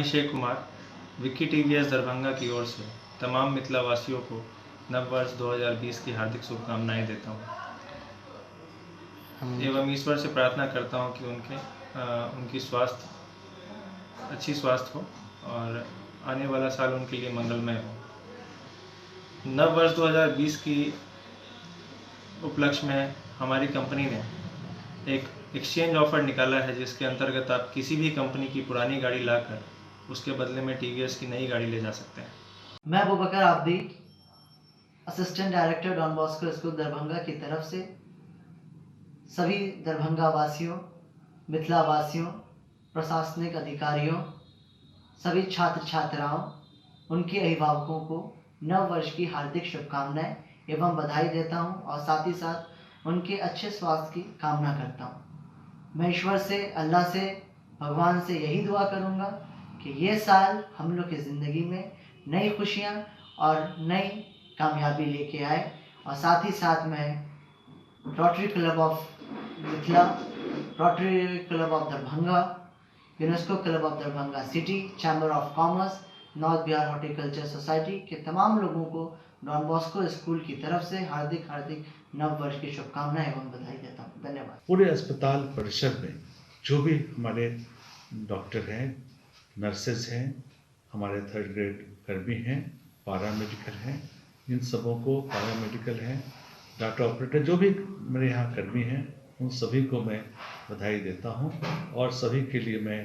Abhishek Kumar Vicky TVS Darbhanga की ओर से तमाम मिथिला वासियों को नव वर्ष 2020 की हार्दिक शुभकामनाएं देता हूं एवं ईश्वर से प्रार्थना करता हूं कि उनकी अच्छी स्वास्थ्य हो और आने वाला साल उनके लिए मंगलमय हो। नव वर्ष 2020 की उपलक्ष्य में हमारी कंपनी ने एक एक्सचेंज ऑफर निकाला है, जिसके अंतर्गत आप किसी भी कंपनी की पुरानी गाड़ी लाकर उसके बदले में टीवीएस की नई गाड़ी ले जा सकते हैं। मैं Abu Bakar Abdi, assistant director Don Bosco school Darbhanga की तरफ से सभी दरभंगा वासियों, मिथिला वासियों, प्रशासनिक अधिकारियों, सभी छात्र छात्राओं, उनके अभिभावकों को नव वर्ष की हार्दिक शुभकामनाएं एवं बधाई देता हूं और साथ ही साथ उनके अच्छे स्वास्थ्य की कामना करता हूं। मैं ईश्वर से, अल्लाह से, भगवान से यही दुआ करूंगा कि ये साल हम लोग की ज़िंदगी में नई खुशियाँ और नई कामयाबी लेके आए। और साथ ही साथ मैं rotary club of Mithila, rotary club of Darbhanga, UNESCO club of Darbhanga city, chamber of commerce, north Bihar horticulture society के तमाम लोगों को डॉन बॉस्को स्कूल की तरफ से हार्दिक नव वर्ष की शुभकामनाएं एवं बधाई देता हूँ। धन्यवाद। पूरे अस्पताल परिसर में जो भी हमारे डॉक्टर हैं, नर्सेज हैं, हमारे थर्ड ग्रेड कर्मी हैं, पारा मेडिकल हैं, इन सबों को, पारा मेडिकल हैं, डाटा ऑपरेटर, जो भी मेरे यहाँ कर्मी हैं, उन सभी को मैं बधाई देता हूँ। और सभी के लिए मैं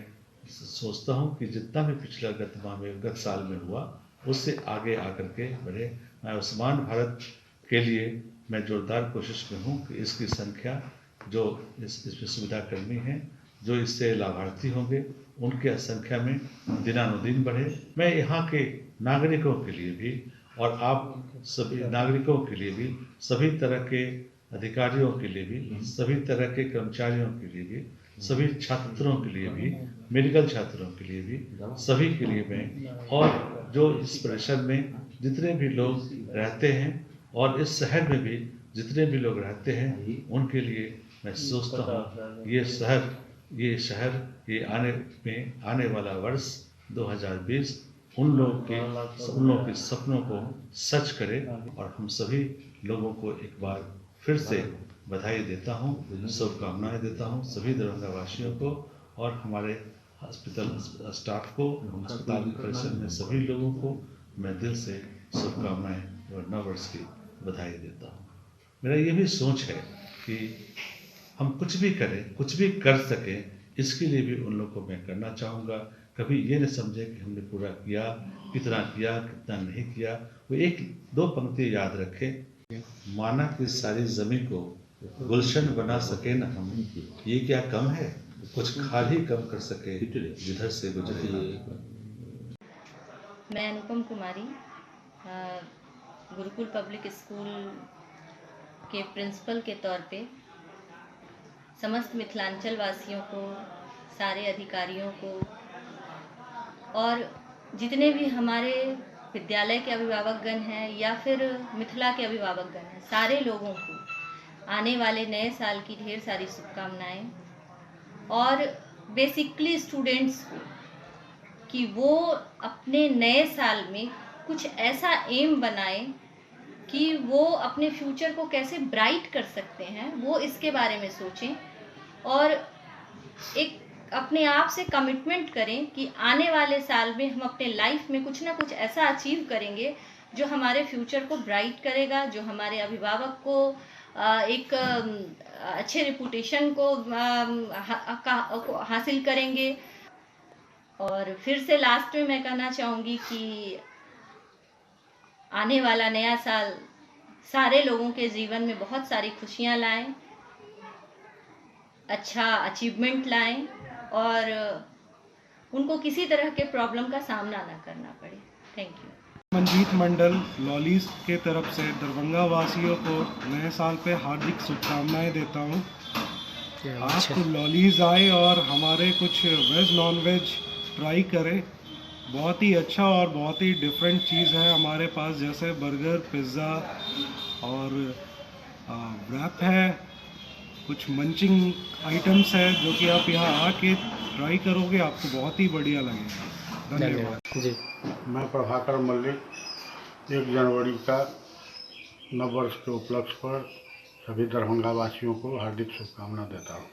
सोचता हूँ कि जितना भी पिछला गत साल में हुआ उससे आगे आकर के बढ़े। मैं आयुष्मान भारत के लिए मैं जोरदार कोशिश में हूँ कि इसकी संख्या जो इसमें सुविधा कर्मी हैं, जो इससे लाभार्थी होंगे, उनके संख्या में दिनानुदिन बढ़े। मैं यहाँ के नागरिकों के लिए भी और आप सभी नागरिकों के लिए भी, सभी तरह के अधिकारियों के लिए भी, सभी तरह के कर्मचारियों के लिए भी, सभी छात्रों के लिए भी, मेडिकल छात्रों के लिए भी, सभी के लिए मैं, और जो इस परिसर में जितने भी लोग रहते हैं और इस शहर में भी जितने भी लोग रहते हैं, उनके लिए मैं सोचता हूँ ये शहर आने वाला वर्ष 2020 उन लोगों के सपनों को सच करे। और हम सभी लोगों को एक बार फिर से बधाई देता हूँ, शुभकामनाएं देता हूँ सभी दरभंगा वासियों को और हमारे हॉस्पिटल स्टाफ को, अस्पताल परिसर में सभी लोगों को मैं दिल से शुभकामनाएं और नव वर्ष की बधाई देता हूँ। मेरा ये भी सोच है कि हम कुछ भी करें, कुछ भी कर सकें, इसके लिए भी उन लोगों को मैं करना चाहूँगा। कभी ये न समझे कि हमने पूरा किया, कितना नहीं किया। वो एक दो पंक्ति याद रखें, माना कि सारी ज़मीन को गुलशन बना सके न हम, ये क्या कम है, कुछ खाल ही कम कर सके जिधर से गुजरे। मैं अनुपम कुमारी, गुरुकुल पब्लिक स्कूल के प्रिंसिपल के तौर पे समस्त मिथिलांचल वासियों को, सारे अधिकारियों को और जितने भी हमारे विद्यालय के अभिभावकगण हैं या फिर मिथिला के अभिभावकगण हैं, सारे लोगों को आने वाले नए साल की ढेर सारी शुभकामनाएं। और बेसिकली स्टूडेंट्स को कि वो अपने नए साल में कुछ ऐसा एम बनाएं कि वो अपने फ्यूचर को कैसे ब्राइट कर सकते हैं, वो इसके बारे में सोचें और एक अपने आप से कमिटमेंट करें कि आने वाले साल में हम अपने लाइफ में कुछ ना कुछ ऐसा अचीव करेंगे जो हमारे फ्यूचर को ब्राइट करेगा, जो हमारे अभिभावक को एक अच्छे रेपुटेशन को हासिल करेंगे। और फिर से लास्ट में मैं कहना चाहूँगी कि आने वाला नया साल सारे लोगों के जीवन में बहुत सारी खुशियाँ लाएं, अच्छा अचीवमेंट लाएं और उनको किसी तरह के प्रॉब्लम का सामना ना करना पड़े। Thank you. Manjeet Mandal lollies के तरफ से दरभंगा वासियों को नए साल पे हार्दिक शुभकामनाएं देता हूं। आप लॉलीज आए और हमारे कुछ वेज नॉन वेज ट्राई करें। बहुत ही अच्छा और बहुत ही डिफरेंट चीज़ है हमारे पास, जैसे बर्गर, पिज़्ज़ा और रैप है, कुछ मंचिंग आइटम्स है जो कि आप यहाँ आके ट्राई करोगे, आपको बहुत ही बढ़िया लगेगा। धन्यवाद जी। मैं प्रभाकर मल्लिक 1 जनवरी का नववर्ष के उपलक्ष्य पर सभी दरभंगा वासियों को हार्दिक शुभकामना देता हूँ।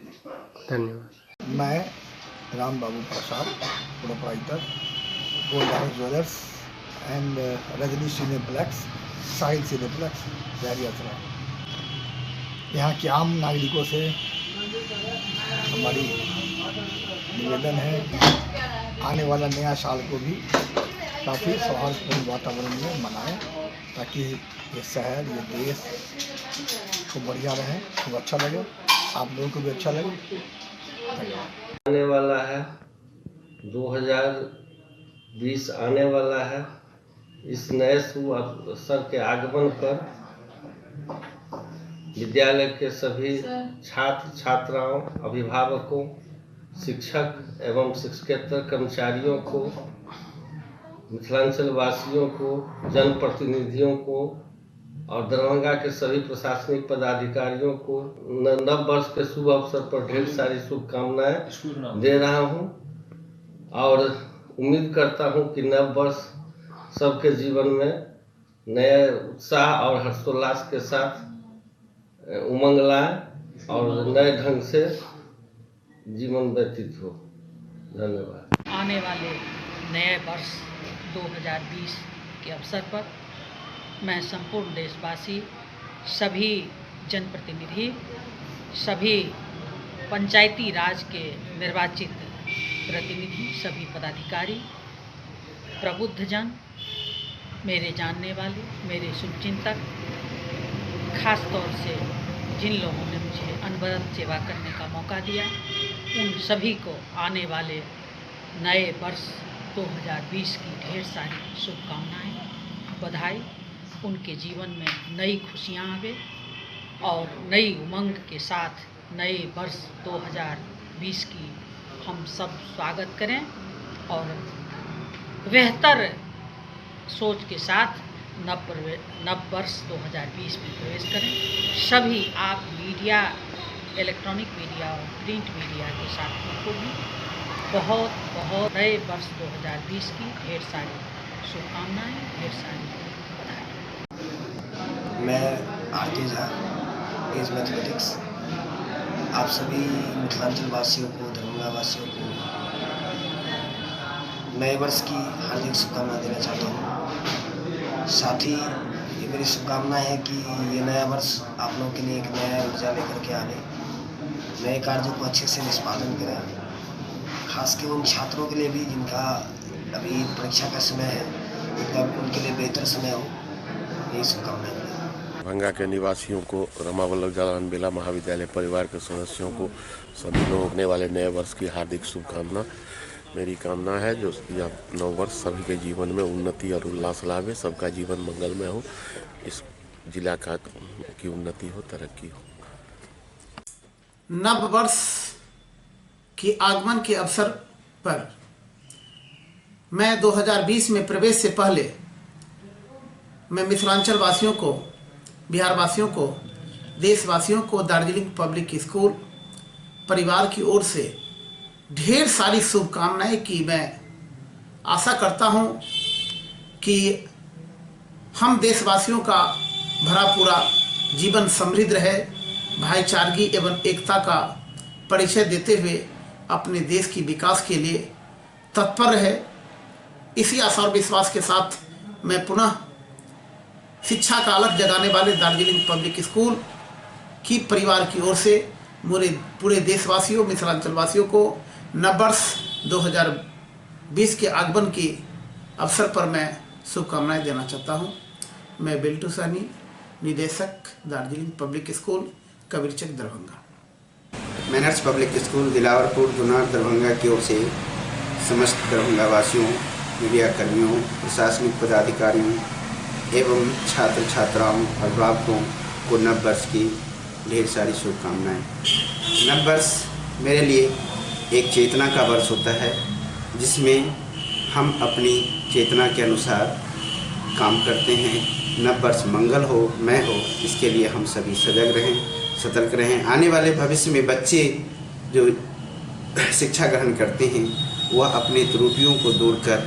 धन्यवाद। मैं Ram Babu Prasad, proprietor Gold House Jewellers and Rajni Cineplex, Sahil Cineplex, Jahariyasara. यहाँ के आम नागरिकों से हमारी निवेदन है आने वाला नया साल को भी काफ़ी सौहार्दपूर्ण वातावरण में मनाएं, ताकि ये शहर, ये देश को बढ़िया रहे, खूब अच्छा लगे, आप लोगों को भी अच्छा लगे। धन्यवाद। आने वाला है 2020 आने वाला है। इस नए शुभ अवसर के आगमन पर विद्यालय के सभी छात्र छात्राओं, अभिभावकों, शिक्षक एवं शिक्षकेतर कर्मचारियों को, मिथिलांचल वासियों को, जनप्रतिनिधियों को और दरभंगा के सभी प्रशासनिक पदाधिकारियों को नव वर्ष के शुभ अवसर पर ढेर सारी शुभकामनाएं दे रहा हूं और उम्मीद करता हूं कि नव वर्ष सबके जीवन में नए उत्साह और हर्षोल्लास के साथ उमंग लाए और नए ढंग से जीवन व्यतीत हो। धन्यवाद। आने वाले नए वर्ष 2020 के अवसर पर मैं संपूर्ण देशवासी, सभी जनप्रतिनिधि, सभी पंचायती राज के निर्वाचित प्रतिनिधि, सभी पदाधिकारी, प्रबुद्धजन, मेरे जानने वाले, मेरे शुभचिंतक, खास तौर से जिन लोगों ने मुझे अनवरत सेवा करने का मौका दिया, उन सभी को आने वाले नए वर्ष 2020 की ढेर सारी शुभकामनाएं, बधाई। उनके जीवन में नई खुशियां आवे और नई उमंग के साथ नए वर्ष 2020 की हम सब स्वागत करें और बेहतर सोच के साथ नव वर्ष 2020 में प्रवेश करें। सभी आप मीडिया, इलेक्ट्रॉनिक मीडिया और प्रिंट मीडिया के साथियों को भी बहुत बहुत नए वर्ष 2020 की ढेर सारी शुभकामनाएं, ढेर सारी बधाई। मैं आरके झा, एज मैथमेटिक्स, आप सभी मिथिलांचल वासियों को, दरभंगा वासियों को नए वर्ष की हार्दिक शुभकामनाएं देना चाहता हूँ। साथ ही ये मेरी शुभकामना है कि ये नया वर्ष आप लोगों के लिए एक नया ऊर्जा लेकर के आने, नए कार्यों को अच्छे से निष्पादन करें, खास के उन छात्रों के लिए भी जिनका अभी परीक्षा का समय है, उनके लिए बेहतर समय हो, यही शुभकामनाएं। दरभंगा के निवासियों को, रमा वल्लभ जालान बेला महाविद्यालय परिवार के सदस्यों को, सभी लोगों होने वाले नए वर्ष की हार्दिक शुभकामना। मेरी कामना है जो यह नव वर्ष सभी के जीवन में उन्नति और उल्लास लावे, सबका जीवन मंगलमय हो, इस जिला का की उन्नति हो, तरक्की हो। नव वर्ष के आगमन के अवसर पर मैं 2020 में प्रवेश से पहले मैं मिथिलांचल वासियों को, बिहार वासियों को, देशवासियों को दार्जिलिंग पब्लिक स्कूल परिवार की ओर से ढेर सारी शुभकामनाएं की। मैं आशा करता हूं कि हम देशवासियों का भरा पूरा जीवन समृद्ध रहे, भाईचारगी एवं एकता का परिचय देते हुए अपने देश की विकास के लिए तत्पर रहे। इसी आशा और विश्वास के साथ मैं पुनः शिक्षा का अलग जगाने वाले दार्जिलिंग पब्लिक स्कूल की परिवार की ओर से पूरे देशवासियों, मिथिलांचल वासियों को नववर्ष 2020 के आगमन के अवसर पर मैं शुभकामनाएं देना चाहता हूं। मैं बिल्टू सहनी, निदेशक Darjeeling Public School, Kabirchak, Darbhanga. Manners Public School Dilawarpur, Junar, Darbhanga की ओर से समस्त दरभंगा वासियों, मीडिया कर्मियों, प्रशासनिक पदाधिकारियों एवं छात्र छात्राओं, अभिभावकों को नव वर्ष की ढेर सारी शुभकामनाएं। नव वर्ष मेरे लिए एक चेतना का वर्ष होता है, जिसमें हम अपनी चेतना के अनुसार काम करते हैं। नव वर्ष मंगल हो, मय हो, इसके लिए हम सभी सजग रहें, सतर्क रहें। आने वाले भविष्य में बच्चे जो शिक्षा ग्रहण करते हैं वह अपनी त्रुटियों को दूर कर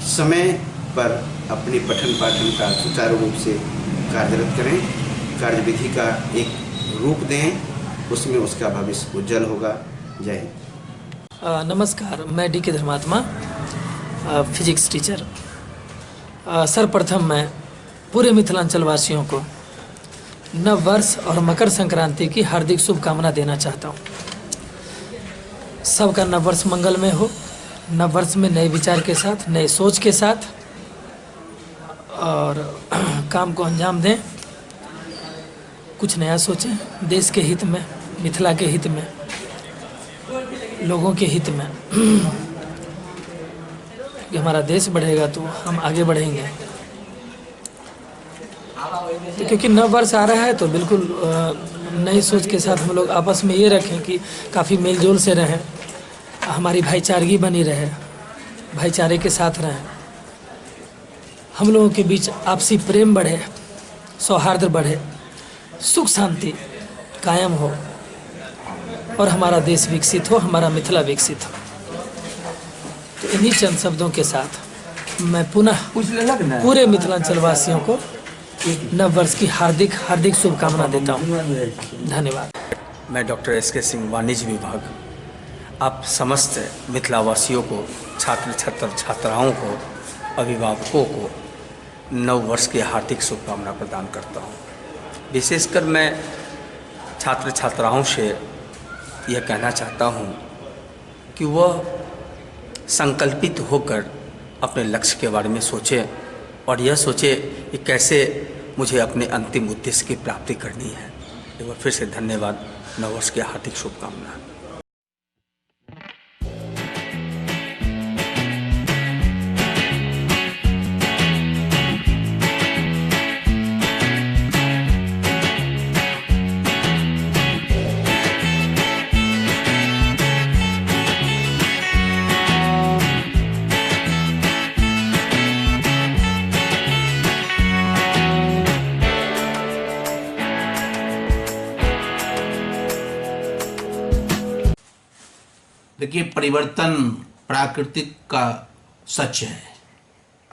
समय पर अपने पठन पाठन का सुचारू रूप से कार्यरत करें, कार्यविधि का एक रूप दें, उसमें उसका भविष्य उज्जवल होगा। जय हिंद। नमस्कार, मैं डी.के. धर्मात्मा, फिजिक्स टीचर। सर्वप्रथम मैं पूरे मिथिलांचल वासियों को नव वर्ष और मकर संक्रांति की हार्दिक शुभकामना देना चाहता हूँ। सबका नव वर्ष मंगलमय हो, नव वर्ष में नए विचार के साथ, नए सोच के साथ और काम को अंजाम दें, कुछ नया सोचें, देश के हित में, मिथिला के हित में, लोगों के हित में। कि हमारा देश बढ़ेगा तो हम आगे बढ़ेंगे। तो क्योंकि नव वर्ष आ रहा है तो बिल्कुल नई सोच के साथ हम लोग आपस में ये रखें कि काफ़ी मेलजोल से रहें, हमारी भाईचारगी बनी रहे, भाईचारे के साथ रहें, हम लोगों के बीच आपसी प्रेम बढ़े, सौहार्द बढ़े, सुख शांति कायम हो और हमारा देश विकसित हो, हमारा मिथिला विकसित हो। तो इन्हीं चंद शब्दों के साथ मैं पुनः पूरे मिथिलांचल वासियों को नव वर्ष की हार्दिक हार्दिक शुभकामना देता हूँ। धन्यवाद। मैं डॉक्टर एस.के. सिंह, वाणिज्य विभाग, आप समस्त मिथिलावासियों को, छात्र छात्राओं को, अभिभावकों को नव वर्ष की हार्दिक शुभकामना प्रदान करता हूँ। विशेषकर मैं छात्र छात्राओं से यह कहना चाहता हूँ कि वह संकल्पित होकर अपने लक्ष्य के बारे में सोचें और यह सोचे कि कैसे मुझे अपने अंतिम उद्देश्य की प्राप्ति करनी है। एक बार फिर से धन्यवाद, नववर्ष की हार्दिक शुभकामना। देखिए, परिवर्तन प्राकृतिक का सच है।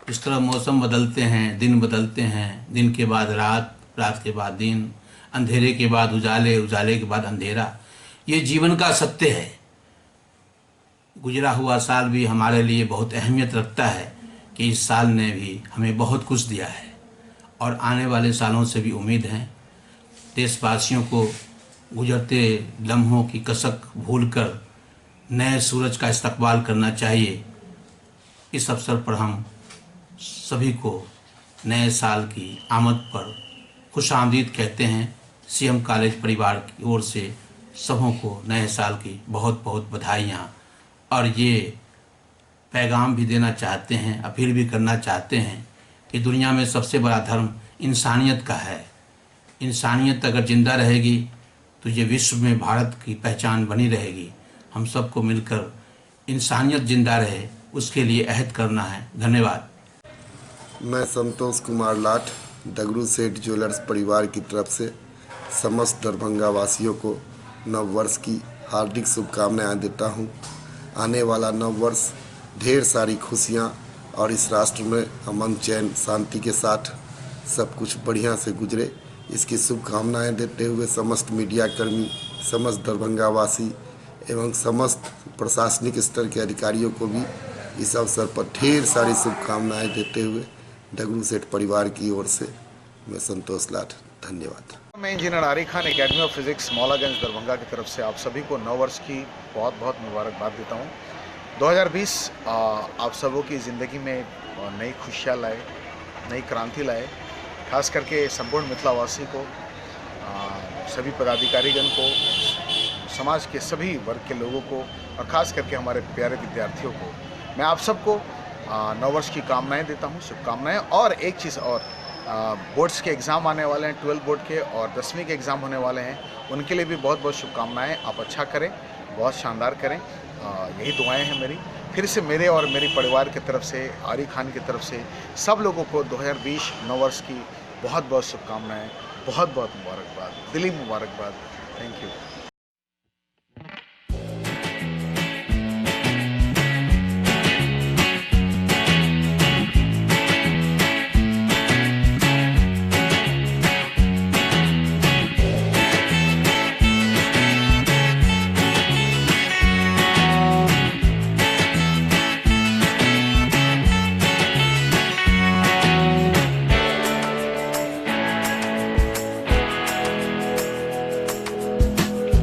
इस तरह मौसम बदलते हैं, दिन बदलते हैं, दिन के बाद रात, रात के बाद दिन, अंधेरे के बाद उजाले, उजाले के बाद अंधेरा, ये जीवन का सत्य है। गुजरा हुआ साल भी हमारे लिए बहुत अहमियत रखता है कि इस साल ने भी हमें बहुत कुछ दिया है और आने वाले सालों से भी उम्मीद है। देशवासियों को गुजरते लम्हों की कसक भूलकर नए सूरज का इस्तकबाल करना चाहिए। इस अवसर पर हम सभी को नए साल की आमद पर खुशामदीद कहते हैं। सीएम कॉलेज परिवार की ओर से सबों को नए साल की बहुत बहुत बधाइयाँ और ये पैगाम भी देना चाहते हैं, अपील भी करना चाहते हैं कि दुनिया में सबसे बड़ा धर्म इंसानियत का है। इंसानियत अगर ज़िंदा रहेगी तो ये विश्व में भारत की पहचान बनी रहेगी। हम सबको मिलकर इंसानियत जिंदा रहे, उसके लिए अहद करना है। धन्यवाद। मैं संतोष कुमार लाठ, डगरू सेठ ज्वेलर्स परिवार की तरफ से समस्त दरभंगा वासियों को नव वर्ष की हार्दिक शुभकामनाएं देता हूं। आने वाला नव वर्ष ढेर सारी खुशियां और इस राष्ट्र में अमन, चैन, शांति के साथ सब कुछ बढ़िया से गुजरे, इसकी शुभकामनाएं देते हुए समस्त मीडिया कर्मी, समस्त दरभंगा वासी एवं समस्त प्रशासनिक स्तर के अधिकारियों को भी इस अवसर पर ढेर सारी शुभकामनाएं देते हुए डगरू सेठ परिवार की ओर से मैं संतोष लाठ, धन्यवाद। मैं engineer Arif Khan, academy of physics Maulaganj Darbhanga की तरफ से आप सभी को नव वर्ष की बहुत बहुत मुबारकबाद देता हूँ। 2020 आप सबों की ज़िंदगी में नई खुशियाँ लाए, नई क्रांति लाए। खास करके संपूर्ण मिथिलावासी को, सभी पदाधिकारीगण को, समाज के सभी वर्ग के लोगों को और ख़ास करके हमारे प्यारे विद्यार्थियों को मैं आप सबको नव वर्ष की कामनाएं देता हूं, शुभकामनाएं। और एक चीज़ और, बोर्ड्स के एग्ज़ाम आने वाले हैं, 12 बोर्ड के और 10वीं के एग्ज़ाम होने वाले हैं, उनके लिए भी बहुत बहुत शुभकामनाएं। आप अच्छा करें, बहुत शानदार करें, यही दुआएं हैं मेरी। फिर से मेरे और मेरी परिवार की तरफ से, आरिफ खान की तरफ से सब लोगों को 2020 नव वर्ष की बहुत बहुत शुभकामनाएँ, बहुत बहुत मुबारकबाद, दिली मुबारकबाद। Thank you.